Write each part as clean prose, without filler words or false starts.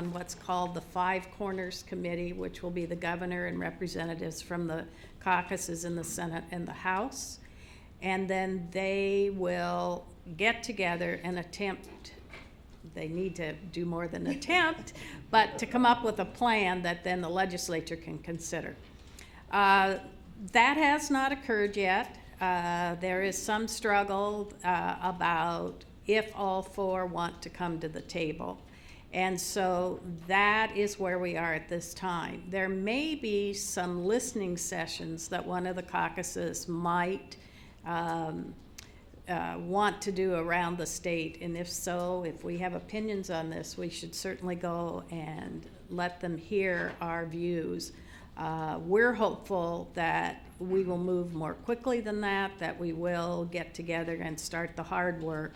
on what's called the Five Corners Committee, which will be the governor and representatives from the caucuses in the Senate and the House. And then they will get together and attempt, they need to do more than attempt, but to come up with a plan that then the legislature can consider. That has not occurred yet. There is some struggle about if all four want to come to the table. And so that is where we are at this time. There may be some listening sessions that one of the caucuses might want to do around the state. And if so, if we have opinions on this, we should certainly go and let them hear our views. We're hopeful that we will move more quickly than that we will get together and start the hard work.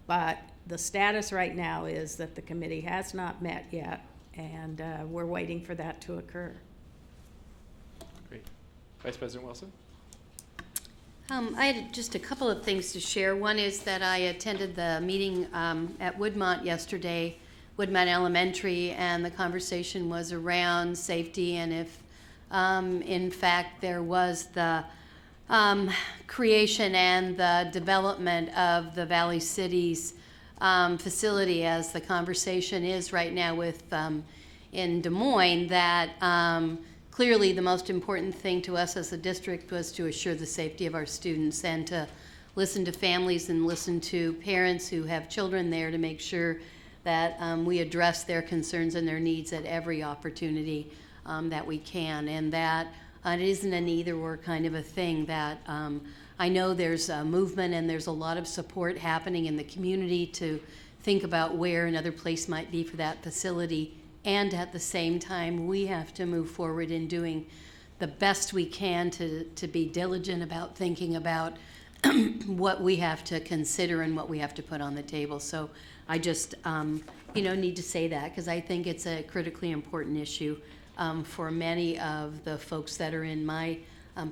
But the status right now is that the committee has not met yet, and we're waiting for that to occur. Great. Vice President Wilson? I had just a couple of things to share. One is that I attended the meeting at Woodmont yesterday, Woodmont Elementary, and the conversation was around safety and if, in fact, there was the creation and the development of the Valley Cities facility, as the conversation is right now with in Des Moines, that clearly the most important thing to us as a district was to assure the safety of our students and to listen to families and listen to parents who have children there to make sure that we address their concerns and their needs at every opportunity that we can, and that it isn't an either-or kind of a thing. That I know there's a movement and there's a lot of support happening in the community to think about where another place might be for that facility, and at the same time we have to move forward in doing the best we can to be diligent about thinking about what we have to consider and what we have to put on the table. So I just need to say that because I think it's a critically important issue for many of the folks that are in my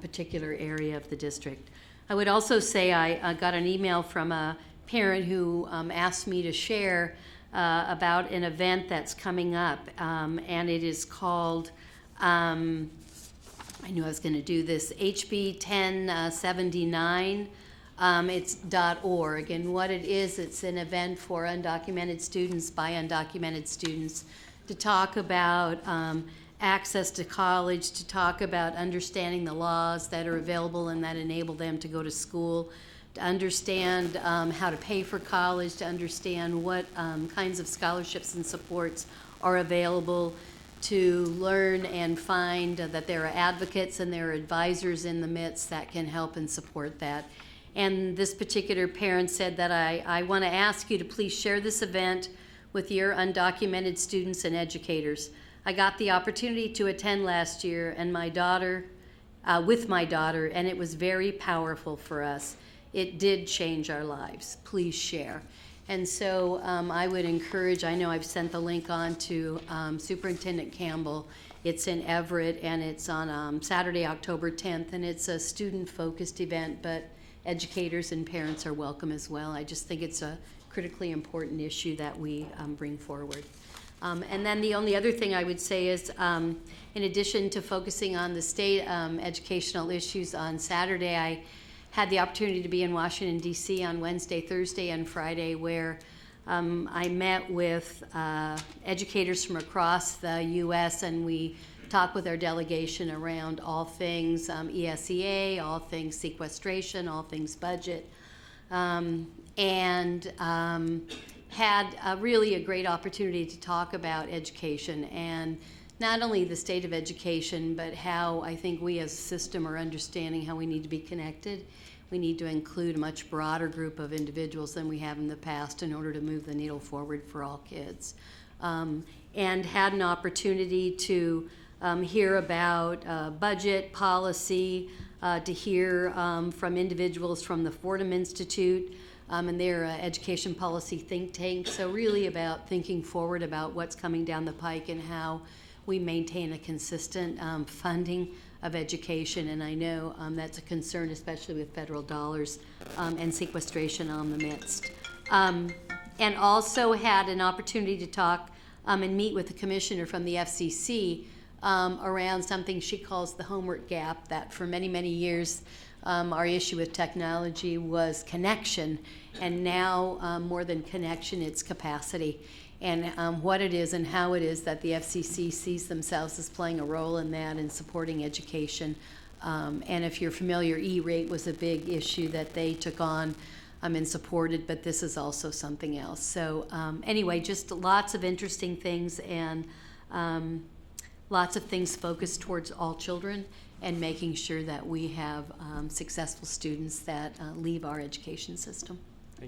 particular area of the district. I would also say I got an email from a parent who asked me to share about an event that's coming up, and it is called, I knew I was going to do this, HB 1079. It's .org, and what it is, it's an event for undocumented students by undocumented students to talk about access to college, to talk about understanding the laws that are available and that enable them to go to school, to understand how to pay for college, to understand what kinds of scholarships and supports are available, to learn and find that there are advocates and there are advisors in the midst that can help and support that. And this particular parent said that I want to ask you to please share this event with your undocumented students and educators. I got the opportunity to attend last year and with my daughter, and it was very powerful for us. It did change our lives. Please share. And so I would encourage, I know I've sent the link on to Superintendent Campbell. It's in Everett, and it's on Saturday, October 10th, and it's a student-focused event, but educators and parents are welcome as well. I just think it's a critically important issue that we bring forward. And then the only other thing I would say is, in addition to focusing on the state educational issues on Saturday, I had the opportunity to be in Washington, D.C. on Wednesday, Thursday, and Friday, where I met with educators from across the U.S., and we talked with our delegation around all things ESEA, all things sequestration, all things budget, and had really a great opportunity to talk about education, and not only the state of education, but how I think we as a system are understanding how we need to be connected. We need to include a much broader group of individuals than we have in the past in order to move the needle forward for all kids. And had an opportunity to hear about budget policy, to hear from individuals from the Fordham Institute and their education policy think tank. So really about thinking forward about what's coming down the pike and how we maintain a consistent funding of education. And I know that's a concern, especially with federal dollars and sequestration on the midst. And also had an opportunity to talk and meet with the commissioner from the FCC around something she calls the homework gap, that for many, many years our issue with technology was connection, and now more than connection, it's capacity. And what it is and how it is that the FCC sees themselves as playing a role in that and supporting education. And if you're familiar, E-rate was a big issue that they took on and supported, but this is also something else. So anyway, just lots of interesting things, and lots of things focused towards all children and making sure that we have successful students that leave our education system.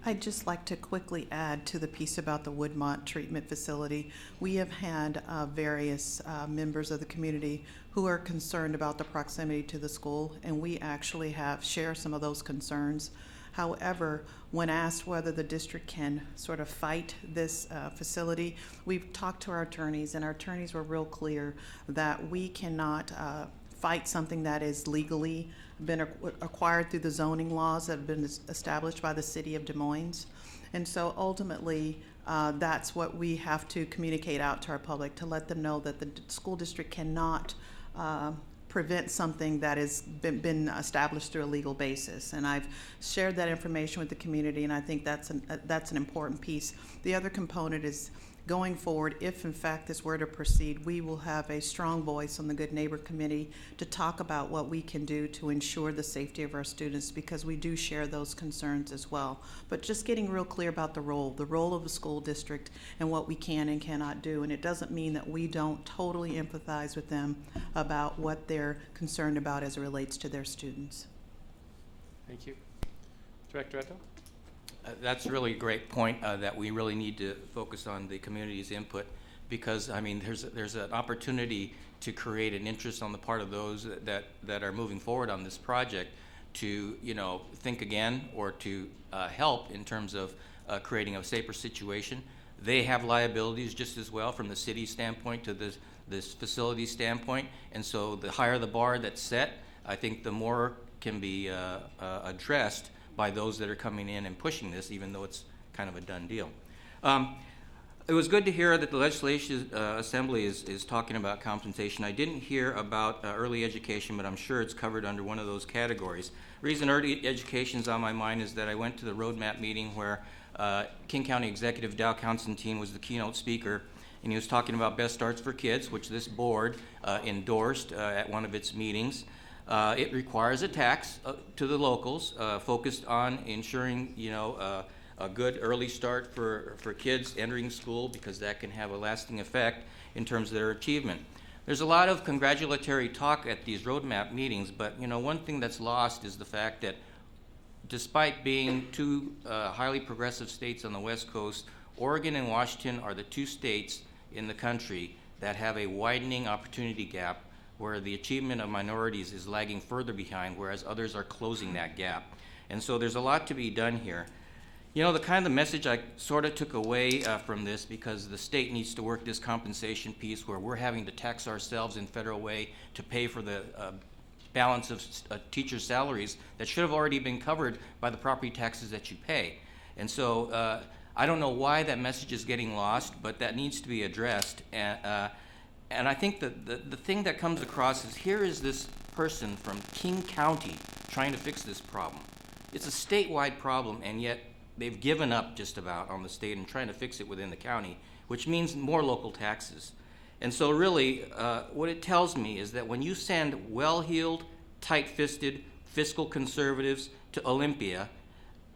I'd just like to quickly add to the piece about the Woodmont Treatment Facility. We have had various members of the community who are concerned about the proximity to the school, and we actually share some of those concerns. However, when asked whether the district can sort of fight this facility, we've talked to our attorneys, and our attorneys were real clear that we cannot fight something that is legally been acquired through the zoning laws that have been established by the city of Des Moines. And so ultimately, that's what we have to communicate out to our public, to let them know that the school district cannot prevent something that has been established through a legal basis. And I've shared that information with the community, and I think that's an important piece. The other component is, going forward, if in fact this were to proceed, we will have a strong voice on the Good Neighbor Committee to talk about what we can do to ensure the safety of our students, because we do share those concerns as well. But just getting real clear about the role of the school district and what we can and cannot do. And it doesn't mean that we don't totally empathize with them about what they're concerned about as it relates to their students. Thank you. Director Eto? That's a really great point, that we really need to focus on the community's input, because I mean there's an opportunity to create an interest on the part of those that are moving forward on this project to think again, or to help in terms of creating a safer situation. They have liabilities just as well from the city standpoint to this facility standpoint, and so the higher the bar that's set, I think the more can be addressed by those that are coming in and pushing this, even though it's kind of a done deal. It was good to hear that the Legislative Assembly is talking about compensation. I didn't hear about early education, but I'm sure it's covered under one of those categories. The reason early education is on my mind is that I went to the roadmap meeting where King County Executive Dow Constantine was the keynote speaker, and he was talking about Best Starts for Kids, which this board endorsed at one of its meetings. It requires a tax to the locals, focused on ensuring, a good early start for kids entering school, because that can have a lasting effect in terms of their achievement. There's a lot of congratulatory talk at these roadmap meetings, but one thing that's lost is the fact that despite being two highly progressive states on the West Coast, Oregon and Washington are the two states in the country that have a widening opportunity gap, where the achievement of minorities is lagging further behind, whereas others are closing that gap. And so there's a lot to be done here. The kind of message I sort of took away from this, because the state needs to work this compensation piece where we're having to tax ourselves in federal way to pay for the balance of teachers' salaries that should have already been covered by the property taxes that you pay. And so I don't know why that message is getting lost, but that needs to be addressed. And I think that the thing that comes across is, here is this person from King County trying to fix this problem. It's a statewide problem, and yet they've given up just about on the state and trying to fix it within the county, which means more local taxes. And so really, what it tells me is that when you send well-heeled, tight-fisted fiscal conservatives to Olympia,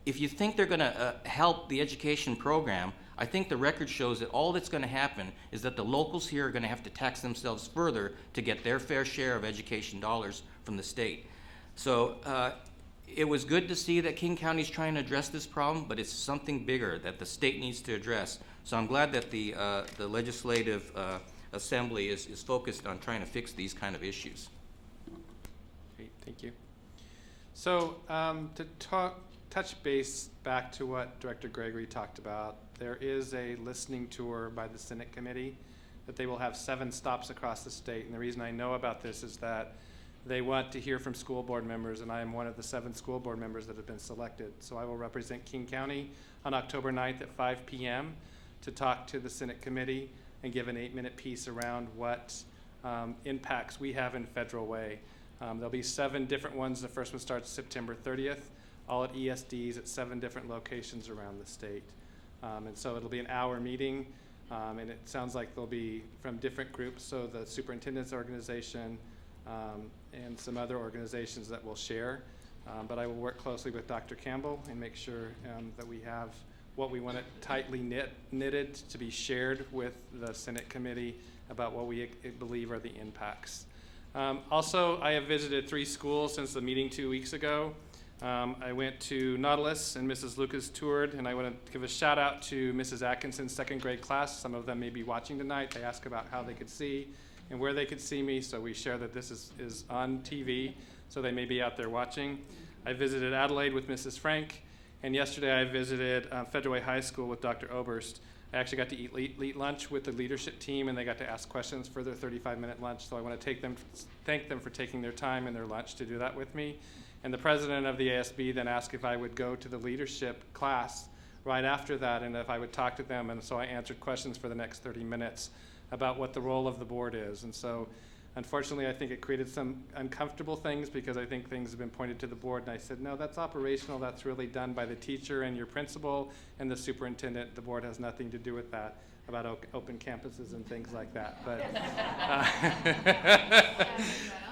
if you think they're going to help the education program, I think the record shows that all that's going to happen is that the locals here are going to have to tax themselves further to get their fair share of education dollars from the state. So it was good to see that King County is trying to address this problem, but it's something bigger that the state needs to address. So I'm glad that the Legislative Assembly is focused on trying to fix these kind of issues. Great, thank you. So to touch base back to what Director Gregory talked about, there is a listening tour by the Senate committee that they will have 7 stops across the state. And the reason I know about this is that they want to hear from school board members, and I am one of the 7 school board members that have been selected. So I will represent King County on October 9th at 5 p.m. to talk to the Senate committee and give an 8-minute piece around what impacts we have in Federal Way. There'll be 7 different ones. The first one starts September 30th, all at ESDs at 7 different locations around the state. And so it'll be an hour meeting, and it sounds like they'll be from different groups, so the superintendent's organization and some other organizations that will share. But I will work closely with Dr. Campbell and make sure that we have what we want it tightly knitted to be shared with the Senate committee about what we believe are the impacts. Also, I have visited 3 schools since the meeting 2 weeks ago. I went to Nautilus and Mrs. Lucas toured, and I want to give a shout out to Mrs. Atkinson's 2nd grade class. Some of them may be watching tonight. They asked about how they could see and where they could see me, so we share that this is on TV, so they may be out there watching. I visited Adelaide with Mrs. Frank, and yesterday I visited Federal Way High School with Dr. Oberst. I actually got to eat lunch with the leadership team, and they got to ask questions for their 35-minute lunch, so I want to thank them for taking their time and their lunch to do that with me. And the president of the ASB then asked if I would go to the leadership class right after that and if I would talk to them, and so I answered questions for the next 30 minutes about what the role of the board is. And so unfortunately, I think it created some uncomfortable things because I think things have been pointed to the board, and I said, no, that's operational. That's really done by the teacher and your principal and the superintendent. The board has nothing to do with that, about open campuses and things like that.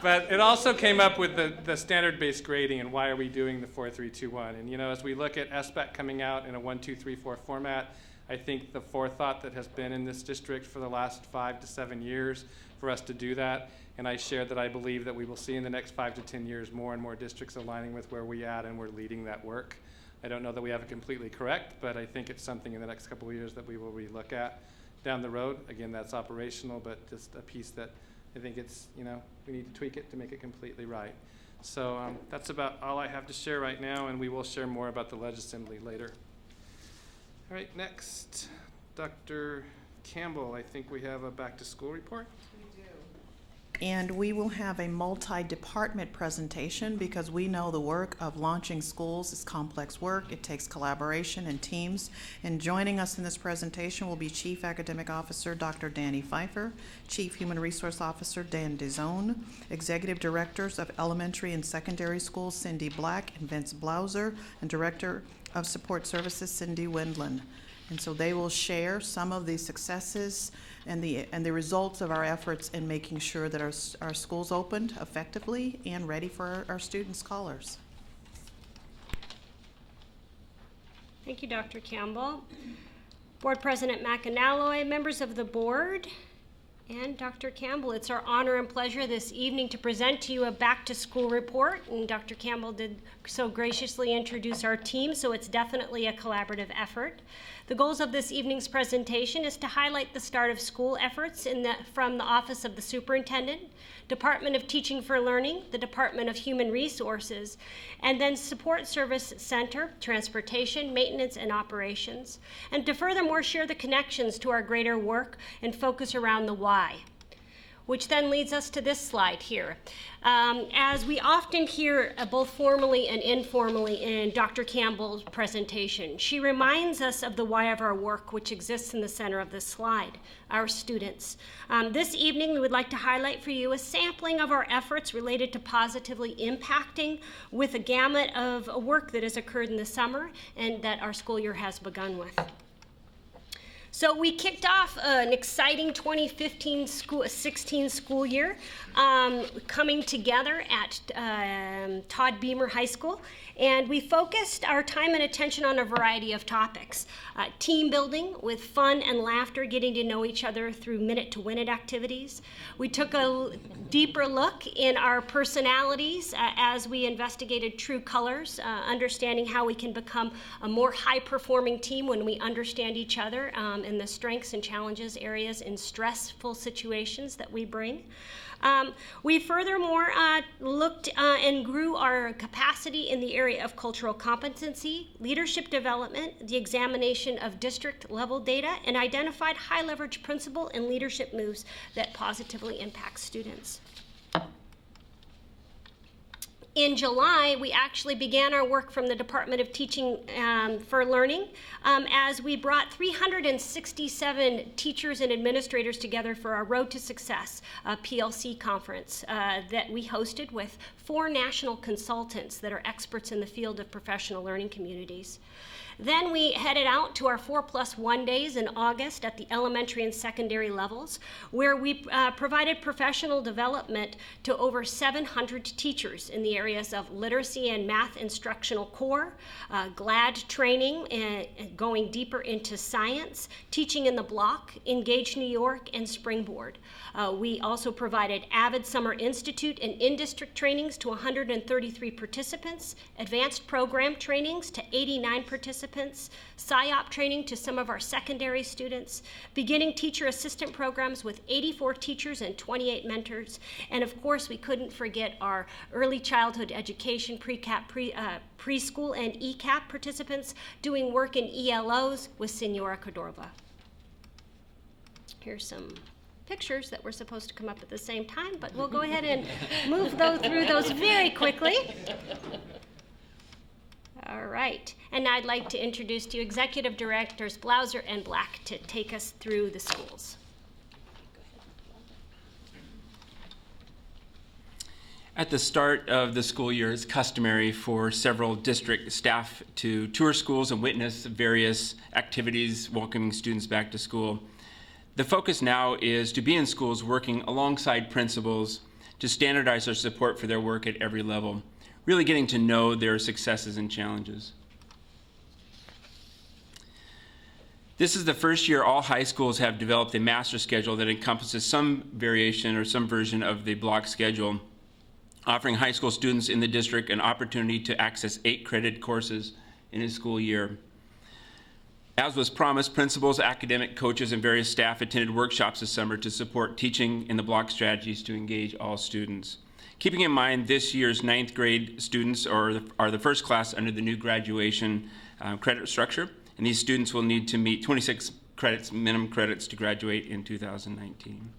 But it also came up with the standard-based grading and why are we doing the 4-3-2-1. And as we look at SBAC coming out in a 1-2-3-4 format, I think the forethought that has been in this district for the last 5 to 7 years for us to do that, and I shared that I believe that we will see in the next 5 to 10 years more and more districts aligning with where we're at, and we're leading that work. I don't know that we have it completely correct, but I think it's something in the next couple of years that we will relook at down the road. Again, that's operational, but just a piece that I think it's, we need to tweak it to make it completely right. So that's about all I have to share right now, and we will share more about the Ledge Assembly later. All right, next, Dr. Campbell, I think we have a back-to-school report. And we will have a multi-department presentation because we know the work of launching schools is complex work. It takes collaboration and teams. And joining us in this presentation will be Chief Academic Officer Dr. Danny Pfeiffer, Chief Human Resource Officer Dan DeZone, Executive Directors of Elementary and Secondary Schools Cindy Black and Vince Blauser, and Director of Support Services Cindy Wendland. And so they will share some of the successes and the results of our efforts in making sure that our schools opened effectively and ready for our student scholars. Thank you, Dr. Campbell. Board President McAnalloy, members of the board, and Dr. Campbell, it's our honor and pleasure this evening to present to you a back-to-school report, and Dr. Campbell did so graciously introduce our team, so it's definitely a collaborative effort. The goals of this evening's presentation is to highlight the start of school efforts from the Office of the Superintendent, Department of Teaching for Learning, the Department of Human Resources, and then Support Service Center, Transportation, Maintenance, and Operations, and to furthermore share the connections to our greater work and focus around the why, which then leads us to this slide here. As we often hear both formally and informally in Dr. Campbell's presentation, she reminds us of the why of our work, which exists in the center of this slide, our students. This evening, we would like to highlight for you a sampling of our efforts related to positively impacting with a gamut of work that has occurred in the summer and that our school year has begun with. So we kicked off an exciting 2015-16 school year coming together at Todd Beamer High School, and we focused our time and attention on a variety of topics. Team building with fun and laughter, getting to know each other through minute-to-win-it activities. We took a deeper look in our personalities as we investigated true colors, understanding how we can become a more high-performing team when we understand each other and the strengths and challenges areas in stressful situations that we bring. We furthermore looked and grew our capacity in the area of cultural competency, leadership development, the examination of district-level data, and identified high-leverage principal and leadership moves that positively impact students. In July, we actually began our work from the Department of Teaching for Learning as we brought 367 teachers and administrators together for our Road to Success PLC conference that we hosted with 4 national consultants that are experts in the field of professional learning communities. Then we headed out to our 4+1 days in August at the elementary and secondary levels, where we provided professional development to over 700 teachers in the areas of literacy and math instructional core, GLAD training, going deeper into science, teaching in the block, Engage New York, and Springboard. We also provided Avid Summer Institute and in-district trainings to 133 participants, advanced program trainings to 89 participants, PSYOP training to some of our secondary students, beginning teacher assistant programs with 84 teachers and 28 mentors, and of course we couldn't forget our early childhood education, pre-CAP, preschool and ECAP participants doing work in ELOs with Senora Cordova. Here's some pictures that were supposed to come up at the same time, but we'll go ahead and move through those very quickly. All right, and I'd like to introduce to you Executive Directors Blauser and Black to take us through the schools. At the start of the school year, it's customary for several district staff to tour schools and witness various activities welcoming students back to school. The focus now is to be in schools working alongside principals to standardize our support for their work at every level, really getting to know their successes and challenges. This is the first year all high schools have developed a master schedule that encompasses some variation or some version of the block schedule, offering high school students in the district an opportunity to access 8 credit courses in a school year. As was promised, principals, academic coaches, and various staff attended workshops this summer to support teaching in the block strategies to engage all students. Keeping in mind this year's 9th grade students are the first class under the new graduation credit structure, and these students will need to meet 26 credits, minimum credits, to graduate in 2019.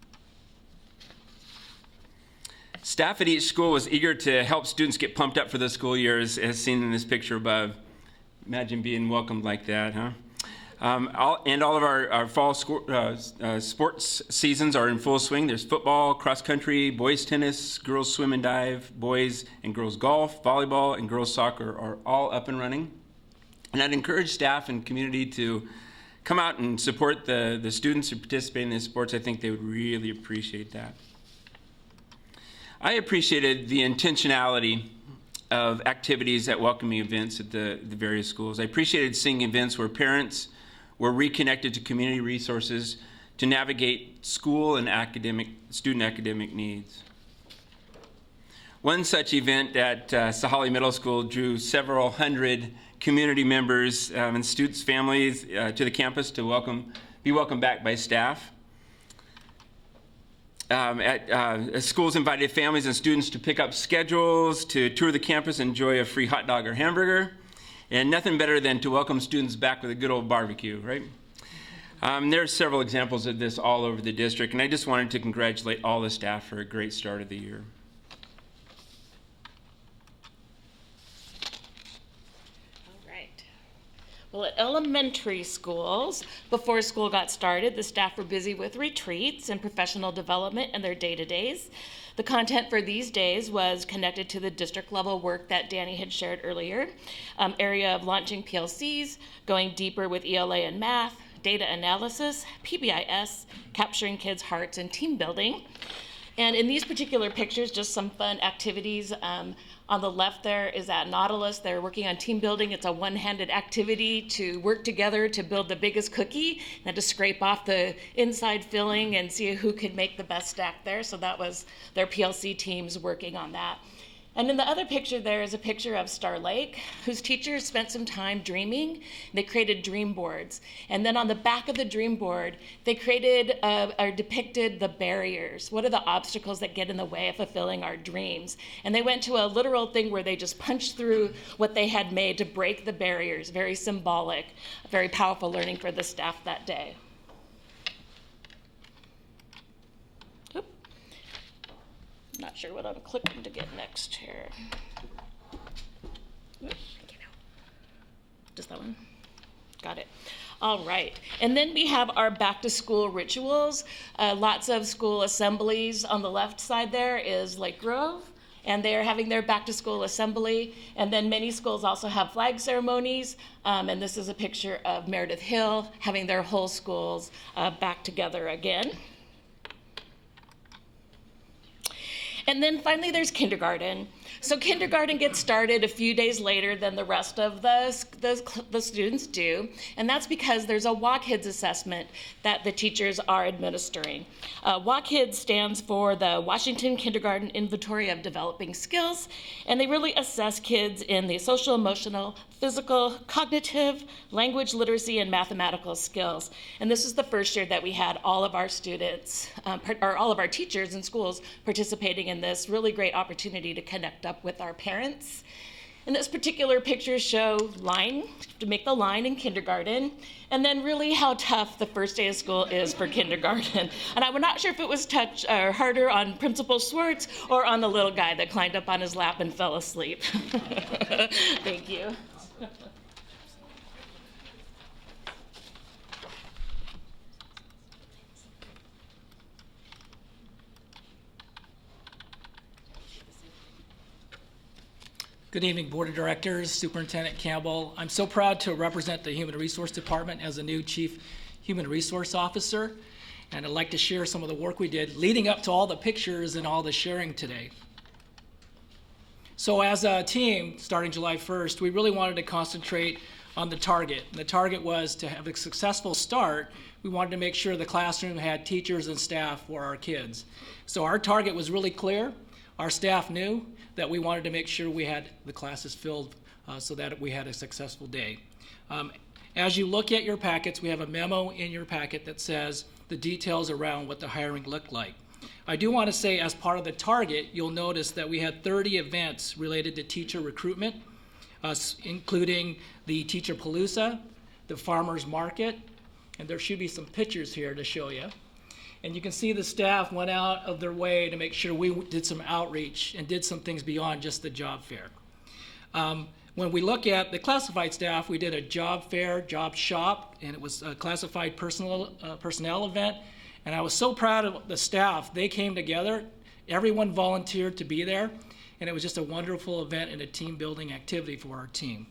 Staff at each school was eager to help students get pumped up for the school year, as seen in this picture above. Imagine being welcomed like that, huh? All of our fall sports seasons are in full swing. There's football, cross country, boys tennis, girls swim and dive, boys and girls golf, volleyball, and girls soccer are all up and running. And I'd encourage staff and community to come out and support the students who participate in these sports. I think they would really appreciate that. I appreciated the intentionality of activities at welcoming events at the various schools. I appreciated seeing events where parents were reconnected to community resources to navigate school and student academic needs. One such event at Sahali Middle School drew several hundred community members and students' families to the campus to be welcomed back by staff. Schools invited families and students to pick up schedules, to tour the campus, enjoy a free hot dog or hamburger, and nothing better than to welcome students back with a good old barbecue, right? There are several examples of this all over the district, and I just wanted to congratulate all the staff for a great start of the year. Well, at elementary schools, before school got started, the staff were busy with retreats and professional development in their day-to-days. The content for these days was connected to the district level work that Danny had shared earlier, area of launching PLCs, going deeper with ELA and math, data analysis, PBIS, capturing kids' hearts, and team building. And in these particular pictures, just some fun activities. On the left there is at Nautilus. They're working on team building. It's a one-handed activity to work together to build the biggest cookie and to scrape off the inside filling and see who could make the best stack there. So that was their PLC teams working on that. And in the other picture there is a picture of Star Lake, whose teachers spent some time dreaming. They created dream boards. And then on the back of the dream board, they created or depicted the barriers. What are the obstacles that get in the way of fulfilling our dreams? And they went to a literal thing where they just punched through what they had made to break the barriers. Very symbolic, very powerful learning for the staff that day. Not sure what I'm clicking to get next here. Just that one? Got it. All right. And then we have our back to school rituals. Lots of school assemblies. On the left side there is Lake Grove, and they're having their back to school assembly. And then many schools also have flag ceremonies. And this is a picture of Meredith Hill having their whole schools back together again. And then finally there's kindergarten. So kindergarten gets started a few days later than the rest of the students do, and that's because there's a WSSDA assessment that the teachers are administering. WSSDA stands for the Washington Kindergarten Inventory of Developing Skills, and they really assess kids in the social, emotional, physical, cognitive, language literacy, and mathematical skills. And this is the first year that we had all of our students, or all of our teachers in schools participating in this really great opportunity to connect up with our parents. And this particular picture show line, to make the line in kindergarten, and then really how tough the first day of school is for kindergarten. And I'm not sure if it was harder on Principal Schwartz or on the little guy that climbed up on his lap and fell asleep. Thank you. Good evening, Board of Directors, Superintendent Campbell. I'm so proud to represent the Human Resource Department as the new Chief Human Resource Officer, and I'd like to share some of the work we did leading up to all the pictures and all the sharing today. So as a team, starting July 1st, we really wanted to concentrate on the target. And the target was to have a successful start. We wanted to make sure the classroom had teachers and staff for our kids. So our target was really clear. Our staff knew that we wanted to make sure we had the classes filled so that we had a successful day. As you look at your packets, we have a memo in your packet that says the details around what the hiring looked like. I do want to say, as part of the target, you'll notice that we had 30 events related to teacher recruitment, including the Teacher Palooza, the Farmers Market, and there should be some pictures here to show you. And you can see the staff went out of their way to make sure we did some outreach and did some things beyond just the job fair. When we look at the classified staff, we did a job fair, job shop, and it was a classified personnel event. And I was so proud of the staff. They came together. Everyone volunteered to be there. And it was just a wonderful event and a team building activity for our team.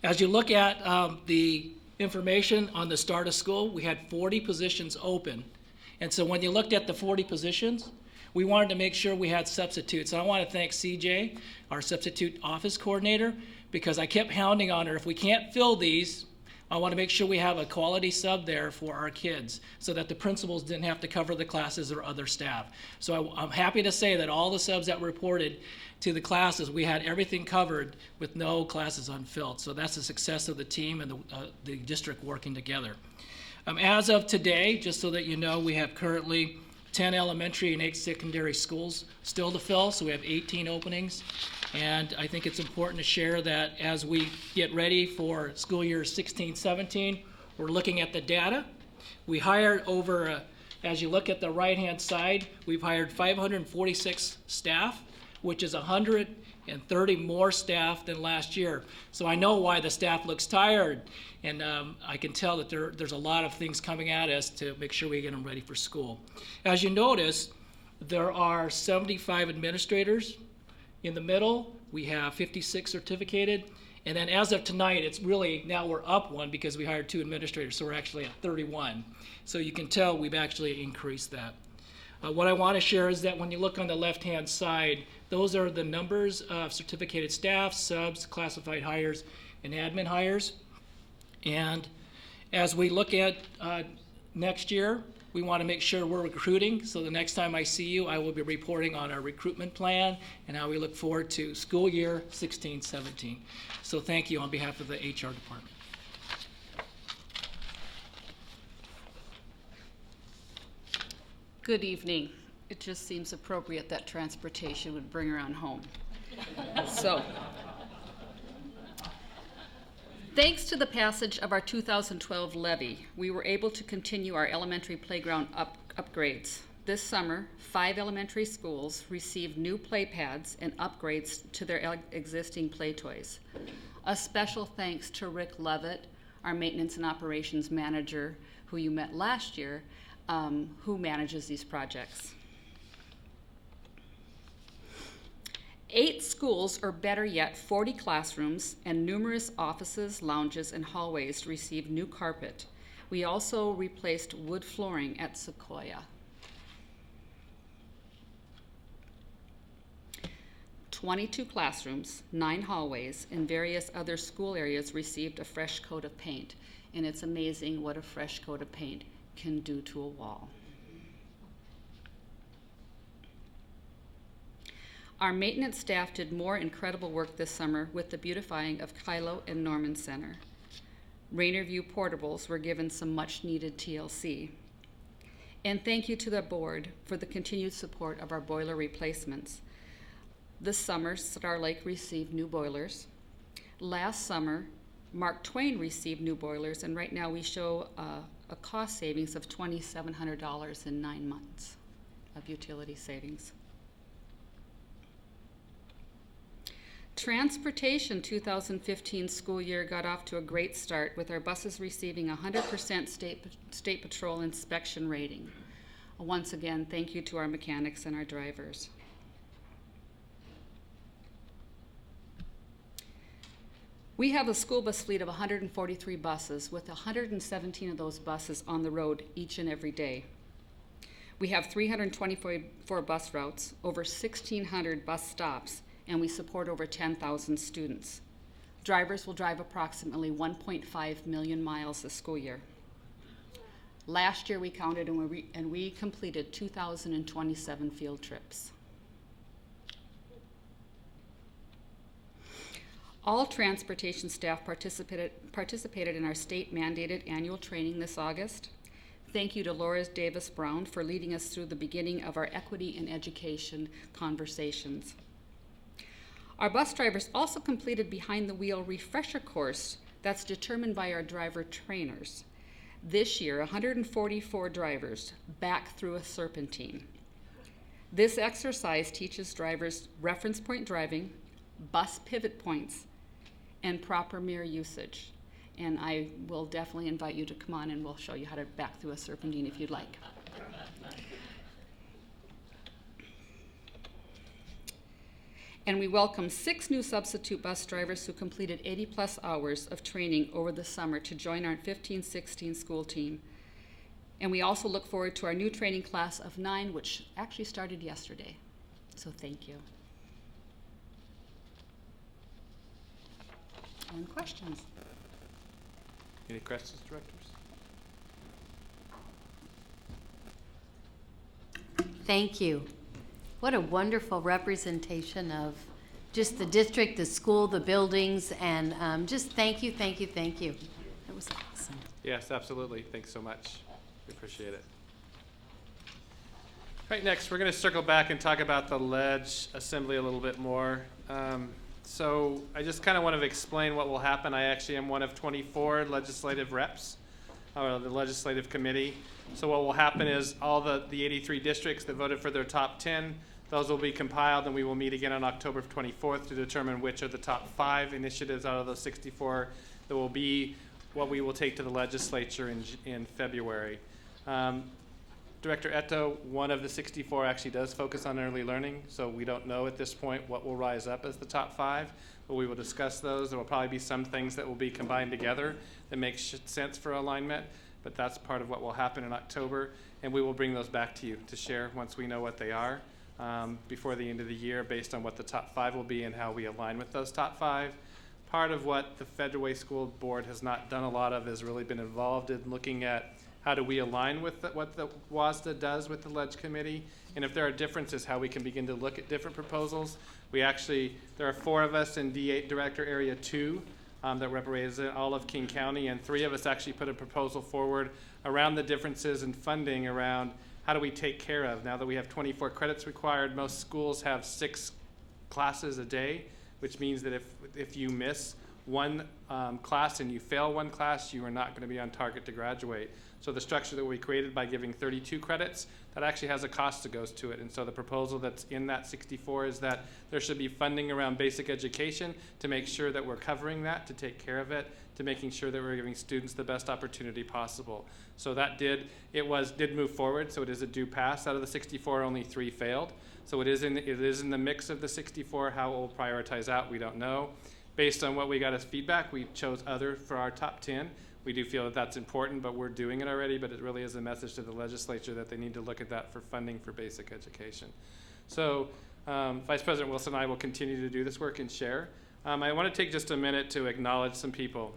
As you look at the information on the start of school, we had 40 positions open. And so when you looked at the 40 positions, we wanted to make sure we had substitutes. And I want to thank CJ, our substitute office coordinator, because I kept hounding on her, if we can't fill these, I want to make sure we have a quality sub there for our kids so that the principals didn't have to cover the classes or other staff. So I'm happy to say that all the subs that reported to the classes, we had everything covered with no classes unfilled. So that's the success of the team and the district working together. As of today, just so that you know, we have currently 10 elementary and 8 secondary schools still to fill, so we have 18 openings. And I think it's important to share that as we get ready for school year 16-17, we're looking at the data. We hired over, as you look at the right-hand side, we've hired 546 staff, which is 130 more staff than last year. So I know why the staff looks tired, and I can tell that there's a lot of things coming at us to make sure we get them ready for school. As you notice, there are 75 administrators. In the middle, we have 56 certificated, and then as of tonight, it's really, now we're up one because we hired 2 administrators, so we're actually at 31. So you can tell we've actually increased that. What I want to share is that when you look on the left-hand side, those are the numbers of certificated staff, subs, classified hires, and admin hires. And as we look at next year, we want to make sure we're recruiting. So the next time I see you, I will be reporting on our recruitment plan and how we look forward to school year 16-17. So thank you on behalf of the HR department. Good evening. It just seems appropriate that transportation would bring her on home. So, thanks to the passage of our 2012 levy, we were able to continue our elementary playground upgrades. This summer, 5 elementary schools received new play pads and upgrades to their existing play toys. A special thanks to Rick Levitt, our maintenance and operations manager, who you met last year, who manages these projects. 8 schools, or better yet, 40 classrooms and numerous offices, lounges, and hallways received new carpet. We also replaced wood flooring at Sequoia. 22 classrooms, 9 hallways, and various other school areas received a fresh coat of paint. And it's amazing what a fresh coat of paint can do to a wall. Our maintenance staff did more incredible work this summer with the beautifying of Kylo and Norman Center. Rainier View portables were given some much needed TLC. And thank you to the board for the continued support of our boiler replacements. This summer, Star Lake received new boilers. Last summer, Mark Twain received new boilers, and right now we show a cost savings of $2,700 in 9 months of utility savings. Transportation 2015 school year got off to a great start with our buses receiving 100% State Patrol inspection rating. Once again, thank you to our mechanics and our drivers. We have a school bus fleet of 143 buses, with 117 of those buses on the road each and every day. We have 324 bus routes, over 1,600 bus stops, and we support over 10,000 students. Drivers will drive approximately 1.5 million miles this school year. Last year we counted and we completed 2,027 field trips. All transportation staff participated in our state-mandated annual training this August. Thank you to Laura Davis Brown for leading us through the beginning of our equity in education conversations. Our bus drivers also completed behind the wheel refresher course that's determined by our driver trainers. This year, 144 drivers back through a serpentine. This exercise teaches drivers reference point driving, bus pivot points, and proper mirror usage. And I will definitely invite you to come on and we'll show you how to back through a serpentine if you'd like. And we welcome 6 new substitute bus drivers who completed 80+ hours of training over the summer to join our 15-16 school team. And we also look forward to our new training class of 9, which actually started yesterday. So thank you. Any questions? Any questions, directors? Thank you. What a wonderful representation of just the district, the school, the buildings, and just thank you, thank you, thank you. That was awesome. Yes, absolutely. Thanks so much. We appreciate it. All right, next we're going to circle back and talk about the ledge assembly a little bit more. So I just kind of want to explain what will happen. I actually am one of 24 legislative reps, or the legislative committee. So what will happen is all the 83 districts that voted for their top 10, those will be compiled, and we will meet again on October 24th to determine which are the top 5 initiatives out of those 64 that will be what we will take to the legislature in February. Director Eto, one of the 64 actually does focus on early learning, so we don't know at this point what will rise up as the top 5, but we will discuss those. There will probably be some things that will be combined together that make sense for alignment, but that's part of what will happen in October, and we will bring those back to you to share once we know what they are before the end of the year based on what the top 5 will be and how we align with those top 5. Part of what the Federal Way School Board has not done a lot of is really been involved in looking at how do we align with what the WSSDA does with the Ledge Committee, and if there are differences, how we can begin to look at different proposals. There are 4 of us in D8 Director Area 2 that represent all of King County, and 3 of us actually put a proposal forward around the differences in funding around how do we take care of, now that we have 24 credits required, most schools have 6 classes a day, which means that if you miss one class and you fail one class, you are not going to be on target to graduate. So the structure that we created by giving 32 credits, that actually has a cost that goes to it. And so the proposal that's in that 64 is that there should be funding around basic education to make sure that we're covering that, to take care of it, to making sure that we're giving students the best opportunity possible. So that did move forward, so it is a due pass. Out of the 64, only 3 failed. So it is in the mix of the 64. How it will prioritize out, we don't know. Based on what we got as feedback, we chose other for our top 10. We do feel that that's important, but we're doing it already, but it really is a message to the legislature that they need to look at that for funding for basic education. So Vice President Wilson and I will continue to do this work and share. I want to take just a minute to acknowledge some people.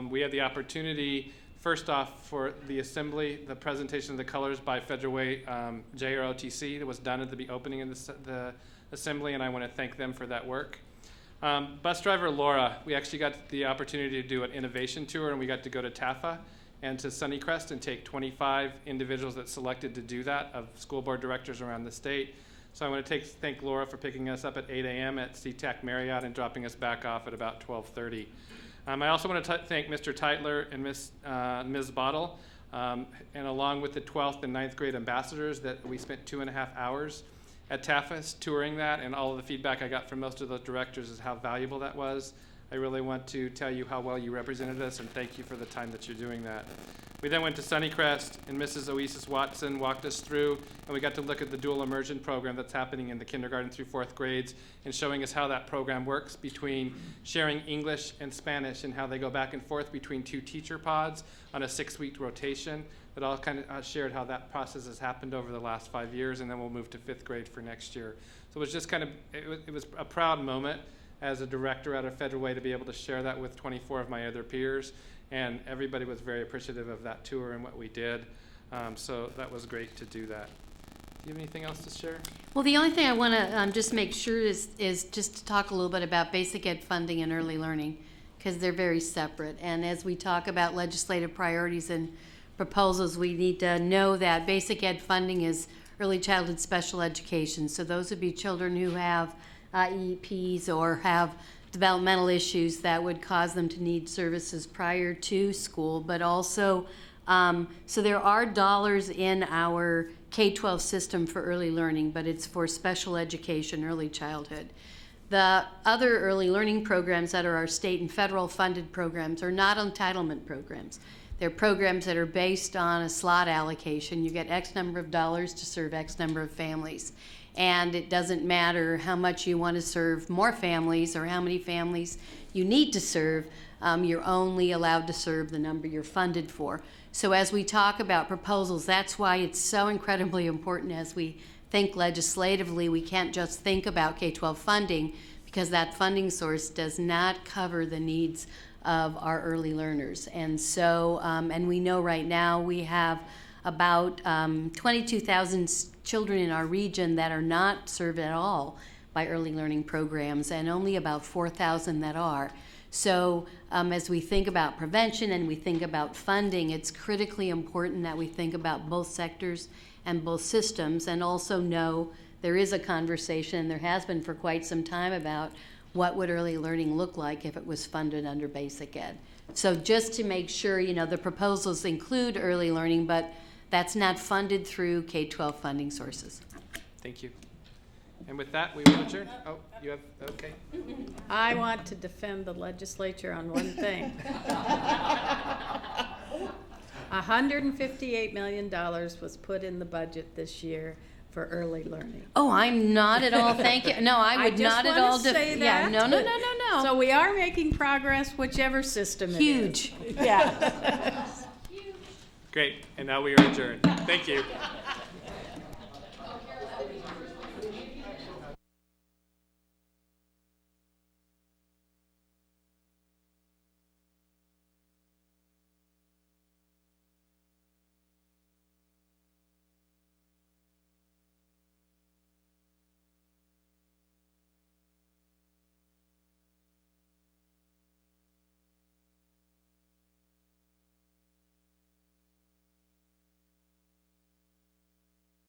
We had the opportunity, first off, for the assembly, the presentation of the colors by Federal Way JROTC that was done at the opening of the assembly, and I want to thank them for that work. Bus driver Laura, we actually got the opportunity to do an innovation tour, and we got to go to TAFA and to Sunnycrest and take 25 individuals that selected to do that of school board directors around the state. So I want to thank Laura for picking us up at 8 a.m. at SeaTac Marriott and dropping us back off at about 12:30. I also want to thank Mr. Teitler and Ms. Bottle, and along with the 12th and 9th grade ambassadors that we spent 2.5 hours at TAFAS touring that, and all of the feedback I got from most of those directors is how valuable that was. I really want to tell you how well you represented us, and thank you for the time that you're doing that. We then went to Sunnycrest, and Mrs. Oasis Watson walked us through, and we got to look at the dual immersion program that's happening in the kindergarten through 4th grades, and showing us how that program works between sharing English and Spanish, and how they go back and forth between 2 teacher pods on a 6-week rotation. That all kind of shared how that process has happened over the last 5 years, and then we'll move to 5th grade for next year. So it was just kind of, it was a proud moment as a director at a Federal Way to be able to share that with 24 of my other peers, and everybody was very appreciative of that tour and what we did. So that was great to do that. Do you have anything else to share? Well, the only thing I want to just make sure is just to talk a little bit about basic ed funding and early learning, because they're very separate. And as we talk about legislative priorities and proposals, we need to know that basic ed funding is early childhood special education. So those would be children who have IEPs or have developmental issues that would cause them to need services prior to school, but also, so there are dollars in our K-12 system for early learning, but it's for special education, early childhood. The other early learning programs that are our state and federal funded programs are not entitlement programs. They're programs that are based on a slot allocation. You get X number of dollars to serve X number of families. And it doesn't matter how much you want to serve more families or how many families you need to serve. You're only allowed to serve the number you're funded for. So as we talk about proposals, that's why it's so incredibly important as we think legislatively. We can't just think about K-12 funding, because that funding source does not cover the needs of our early learners. And so, and we know right now we have about 22,000 children in our region that are not served at all by early learning programs, and only about 4,000 that are. So as we think about prevention and we think about funding, it's critically important that we think about both sectors and both systems, and also know there is a conversation, there has been for quite some time, about what would early learning look like if it was funded under basic ed. So just to make sure, you know, the proposals include early learning, but that's not funded through K-12 funding sources. Thank you. And with that, we will adjourn. Oh, you have, okay. I want to defend the legislature on one thing. $158 million was put in the budget this year for early learning. Oh, I'm not at all, thank you. No, I would not at all. Yeah, no. So we are making progress, whichever system it is. Huge. Yeah. Great, and now we are adjourned. Thank you.